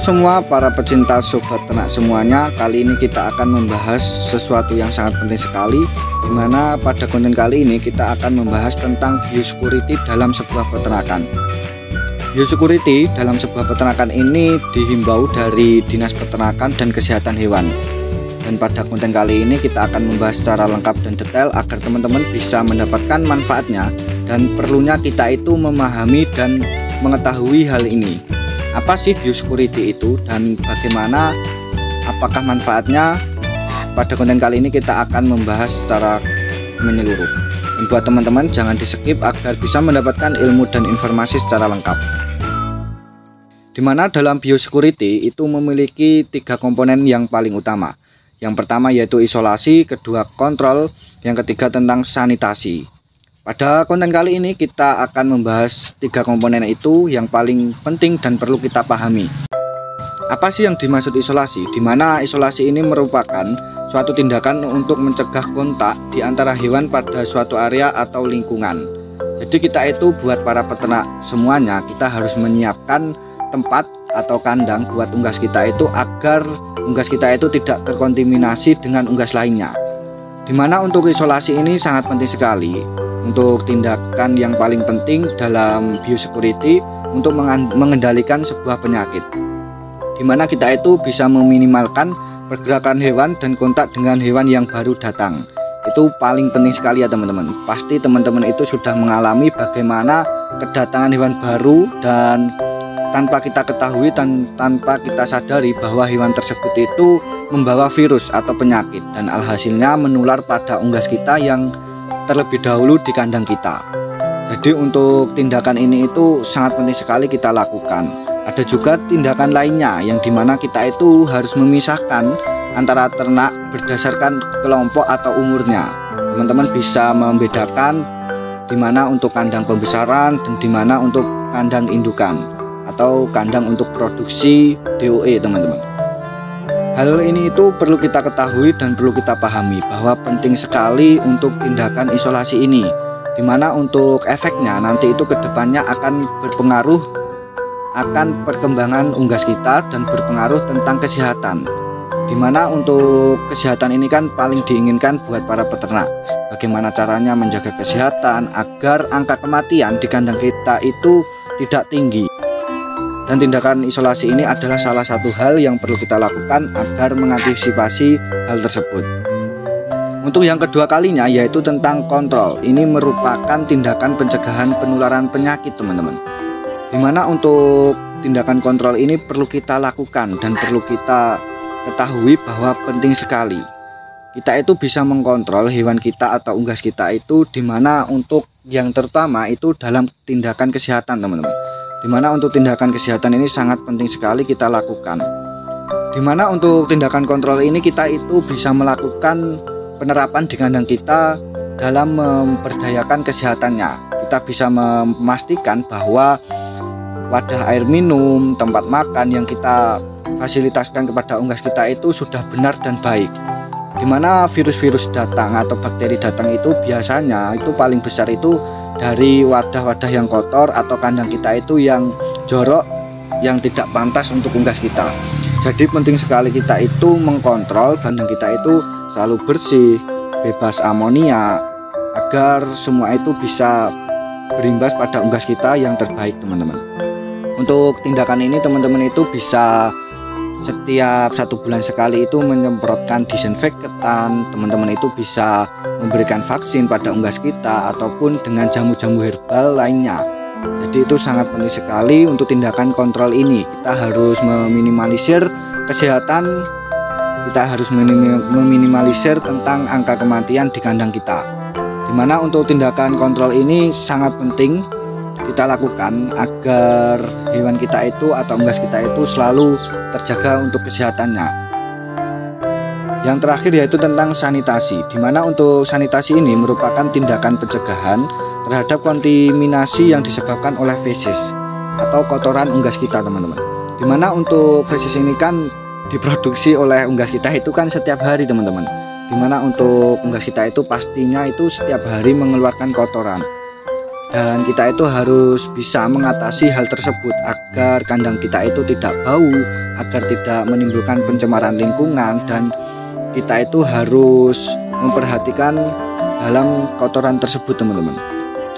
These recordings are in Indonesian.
semua para pecinta sobat ternak semuanya. Kali ini kita akan membahas sesuatu yang sangat penting sekali, dimana pada konten kali ini kita akan membahas tentang biosecurity dalam sebuah peternakan. Biosecurity dalam sebuah peternakan ini dihimbau dari Dinas Peternakan dan Kesehatan Hewan. Dan pada konten kali ini kita akan membahas secara lengkap dan detail agar teman-teman bisa mendapatkan manfaatnya, dan perlunya kita itu memahami dan mengetahui hal ini. Apa sih biosecurity itu dan bagaimana, apakah manfaatnya? Pada konten kali ini kita akan membahas secara menyeluruh. Dan buat teman-teman jangan di skip agar bisa mendapatkan ilmu dan informasi secara lengkap. Dimana dalam biosecurity itu memiliki 3 komponen yang paling utama. Yang pertama yaitu isolasi, kedua kontrol, yang ketiga tentang sanitasi. Pada konten kali ini kita akan membahas 3 komponen itu yang paling penting dan perlu kita pahami. Apa sih yang dimaksud isolasi? Dimana isolasi ini merupakan suatu tindakan untuk mencegah kontak di antara hewan pada suatu area atau lingkungan. Jadi kita itu buat para peternak semuanya, kita harus menyiapkan tempat atau kandang buat unggas kita itu agar unggas kita itu tidak terkontaminasi dengan unggas lainnya. Dimana untuk isolasi ini sangat penting sekali untuk tindakan yang paling penting dalam biosecurity untuk mengendalikan sebuah penyakit, dimana kita itu bisa meminimalkan pergerakan hewan dan kontak dengan hewan yang baru datang. Itu paling penting sekali ya teman-teman. Pasti teman-teman itu sudah mengalami bagaimana kedatangan hewan baru dan tanpa kita ketahui dan tanpa kita sadari bahwa hewan tersebut itu membawa virus atau penyakit, dan alhasilnya menular pada unggas kita yang terlebih dahulu di kandang kita. Jadi untuk tindakan ini itu sangat penting sekali kita lakukan. Ada juga tindakan lainnya yang dimana kita itu harus memisahkan antara ternak berdasarkan kelompok atau umurnya. Teman-teman bisa membedakan dimana untuk kandang pembesaran dan dimana untuk kandang indukan atau kandang untuk produksi DOE teman-teman. Hal ini itu perlu kita ketahui dan perlu kita pahami bahwa penting sekali untuk tindakan isolasi ini, dimana untuk efeknya nanti itu kedepannya akan berpengaruh akan perkembangan unggas kita dan berpengaruh tentang kesehatan. Dimana untuk kesehatan ini kan paling diinginkan buat para peternak. Bagaimana caranya menjaga kesehatan agar angka kematian di kandang kita itu tidak tinggi. Dan tindakan isolasi ini adalah salah satu hal yang perlu kita lakukan agar mengantisipasi hal tersebut. Untuk yang kedua kalinya yaitu tentang kontrol. Ini merupakan tindakan pencegahan penularan penyakit teman-teman. Dimana untuk tindakan kontrol ini perlu kita lakukan dan perlu kita ketahui bahwa penting sekali. Kita itu bisa mengkontrol hewan kita atau unggas kita itu, dimana untuk yang terutama itu dalam tindakan kesehatan teman-teman. Dimana untuk tindakan kesehatan ini sangat penting sekali kita lakukan. Dimana untuk tindakan kontrol ini kita itu bisa melakukan penerapan di kandang kita dalam memberdayakan kesehatannya. Kita bisa memastikan bahwa wadah air minum, tempat makan yang kita fasilitaskan kepada unggas kita itu sudah benar dan baik. Dimana virus-virus datang atau bakteri datang itu biasanya itu paling besar itu dari wadah-wadah yang kotor atau kandang kita itu yang jorok, yang tidak pantas untuk unggas kita. Jadi penting sekali kita itu mengkontrol kandang kita itu selalu bersih, bebas amonia, agar semua itu bisa berimbas pada unggas kita yang terbaik teman-teman. Untuk tindakan ini teman-teman itu bisa setiap 1 bulan sekali itu menyemprotkan disinfektan. Teman-teman itu bisa memberikan vaksin pada unggas kita ataupun dengan jamu-jamu herbal lainnya. Jadi itu sangat penting sekali untuk tindakan kontrol ini. Kita harus meminimalisir kesehatan, kita harus meminimalisir tentang angka kematian di kandang kita. Dimana untuk tindakan kontrol ini sangat penting kita lakukan agar hewan kita itu atau unggas kita itu selalu terjaga untuk kesehatannya. Yang terakhir yaitu tentang sanitasi, dimana untuk sanitasi ini merupakan tindakan pencegahan terhadap kontaminasi yang disebabkan oleh feses atau kotoran unggas kita teman-teman. Dimana untuk feses ini kan diproduksi oleh unggas kita itu kan setiap hari teman-teman. Dimana untuk unggas kita itu pastinya itu setiap hari mengeluarkan kotoran. dan kita itu harus bisa mengatasi hal tersebut agar kandang kita itu tidak bau, agar tidak menimbulkan pencemaran lingkungan, dan kita itu harus memperhatikan dalam kotoran tersebut teman-teman.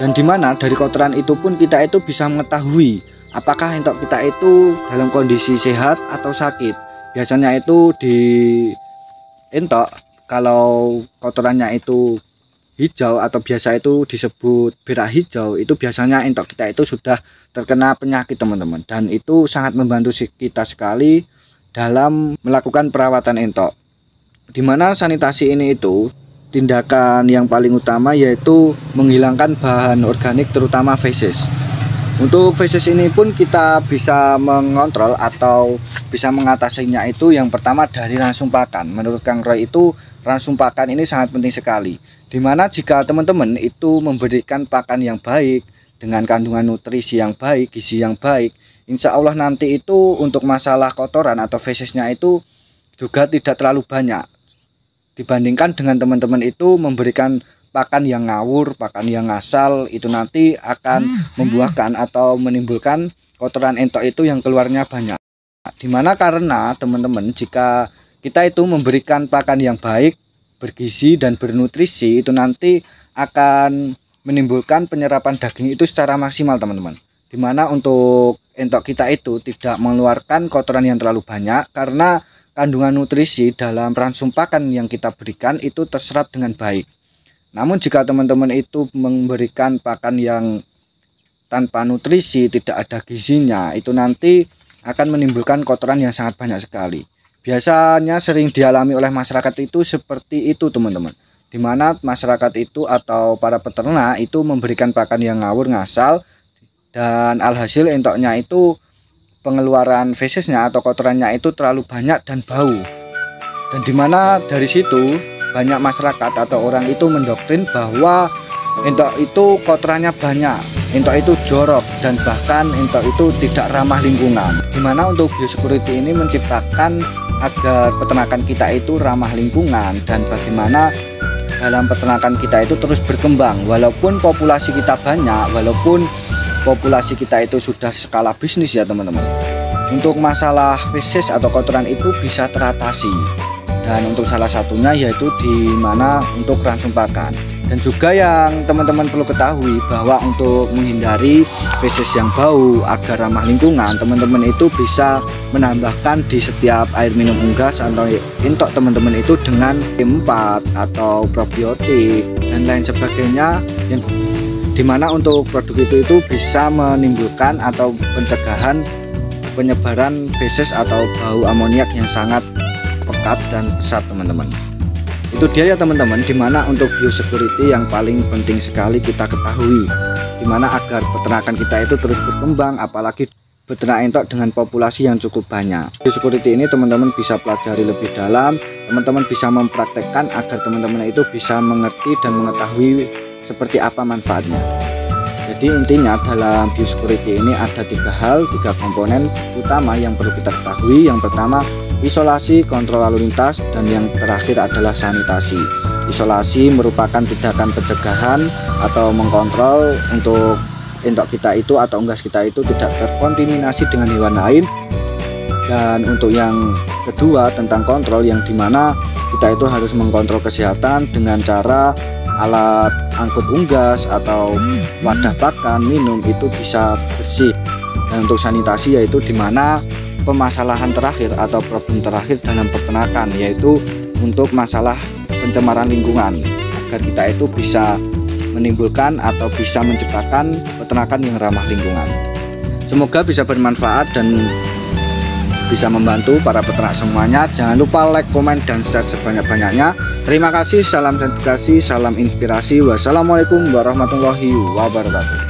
Dan dimana dari kotoran itu pun kita itu bisa mengetahui apakah entok kita itu dalam kondisi sehat atau sakit. Biasanya itu di entok kalau kotorannya itu hijau atau biasa itu disebut berak hijau, itu biasanya entok kita itu sudah terkena penyakit teman-teman, dan itu sangat membantu kita sekali dalam melakukan perawatan entok. Dimana sanitasi ini itu tindakan yang paling utama yaitu menghilangkan bahan organik terutama feses. Untuk feses ini pun kita bisa mengontrol atau bisa mengatasinya itu yang pertama dari langsung pakan. Menurut Kang Roy itu langsung pakan ini sangat penting sekali. Dimana jika teman-teman itu memberikan pakan yang baik dengan kandungan nutrisi yang baik, gizi yang baik, insya Allah nanti itu untuk masalah kotoran atau fesesnya itu juga tidak terlalu banyak dibandingkan dengan teman-teman itu memberikan pakan yang ngawur, pakan yang ngasal, itu nanti akan membuahkan atau menimbulkan kotoran entok itu yang keluarnya banyak. Dimana karena teman-teman jika kita itu memberikan pakan yang baik, bergizi dan bernutrisi, itu nanti akan menimbulkan penyerapan daging itu secara maksimal teman-teman. Dimana untuk entok kita itu tidak mengeluarkan kotoran yang terlalu banyak karena kandungan nutrisi dalam ransum pakan yang kita berikan itu terserap dengan baik. Namun jika teman-teman itu memberikan pakan yang tanpa nutrisi, tidak ada gizinya, itu nanti akan menimbulkan kotoran yang sangat banyak sekali. Biasanya sering dialami oleh masyarakat itu seperti itu teman-teman, dimana masyarakat itu atau para peternak itu memberikan pakan yang ngawur ngasal, dan alhasil entoknya itu pengeluaran fesesnya atau kotorannya itu terlalu banyak dan bau. Dan dimana dari situ banyak masyarakat atau orang itu mendoktrin bahwa entok itu kotorannya banyak, entok itu jorok, dan bahkan entok itu tidak ramah lingkungan. Dimana untuk biosecurity ini menciptakan agar peternakan kita itu ramah lingkungan, dan bagaimana dalam peternakan kita itu terus berkembang. Walaupun populasi kita banyak, walaupun populasi kita itu sudah skala bisnis ya teman-teman, untuk masalah feses atau kotoran itu bisa teratasi. Dan untuk salah satunya yaitu di mana untuk ransum pakan. Dan juga yang teman-teman perlu ketahui bahwa untuk menghindari feses yang bau agar ramah lingkungan, teman-teman itu bisa menambahkan di setiap air minum unggas atau entok teman-teman itu dengan P4 atau probiotik dan lain sebagainya, yang dimana untuk produk itu bisa menimbulkan atau pencegahan penyebaran feses atau bau amoniak yang sangat pekat dan pesat teman-teman. Itu dia ya teman-teman, dimana untuk biosecurity yang paling penting sekali kita ketahui, dimana agar peternakan kita itu terus berkembang, apalagi beternak entok dengan populasi yang cukup banyak. Biosecurity ini teman-teman bisa pelajari lebih dalam, teman-teman bisa mempraktekkan agar teman-teman itu bisa mengerti dan mengetahui seperti apa manfaatnya. Jadi intinya dalam biosecurity ini ada 3 hal, 3 komponen utama yang perlu kita ketahui. Yang pertama isolasi, kontrol lalu lintas, dan yang terakhir adalah sanitasi. Isolasi merupakan tindakan pencegahan atau mengkontrol untuk entok kita itu atau unggas kita itu tidak terkontaminasi dengan hewan lain. Dan untuk yang kedua tentang kontrol, yang dimana kita itu harus mengkontrol kesehatan dengan cara alat angkut unggas atau wadah pakan minum itu bisa bersih. Dan untuk sanitasi yaitu dimana pemasalahan terakhir atau problem terakhir dalam peternakan, yaitu untuk masalah pencemaran lingkungan, agar kita itu bisa menimbulkan atau bisa menciptakan peternakan yang ramah lingkungan. Semoga bisa bermanfaat dan bisa membantu para peternak semuanya. Jangan lupa like, komen, dan share sebanyak-banyaknya. Terima kasih, salam edukasi, salam inspirasi. Wassalamualaikum warahmatullahi wabarakatuh.